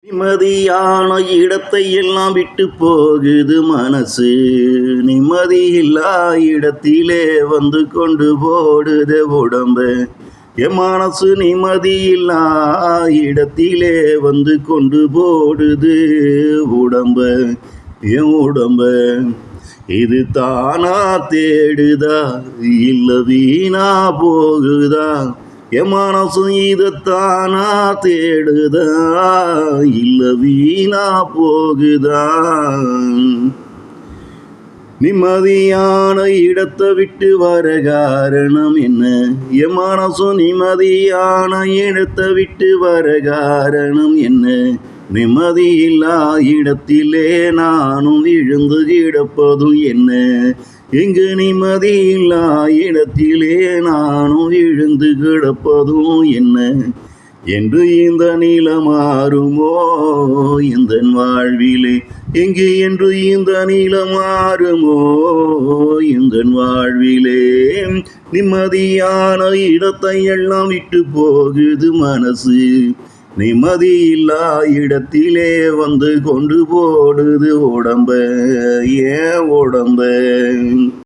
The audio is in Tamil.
நிம்மதியான இடத்தை எல்லாம் விட்டு போகுது மனசு. நிம்மதியில்லா இடத்திலே வந்து கொண்டு போடுது உடம்பு. என் மனசு நிம்மதியில்லா இடத்திலே வந்து கொண்டு போடுது உடம்ப. என் உடம்ப இது தானா தேடுதா இல்ல வீணா போகுதா? என் மனசும் இதத்தானா தேடுதா இல்ல வீணா போகுதா? நிம்மதியான இடத்தை விட்டு வர காரணம் என்ன? என் மனசும் நிம்மதியான இடத்தை விட்டு வர காரணம் என்ன? நிம்மதியில்லா இடத்திலே நானும் விழுந்து கிடப்பதும் என்ன? இங்கு நிம்மதியில்லா இடத்திலே நானும் விழுந்து கிடப்பதும் என்ன? என்று இந்த நிலம் மாறுமோ இந்த வாழ்விலே? எங்கு என்று இந்த நிலம் மாறுமோ இந்த வாழ்விலே? நிம்மதியான இடத்தை எல்லாம் விட்டு போகுது மனசு. நிம்மதியில்லா இடத்திலே வந்து கொண்டு போடுது உடம்ப. ஏன் உடம்ப?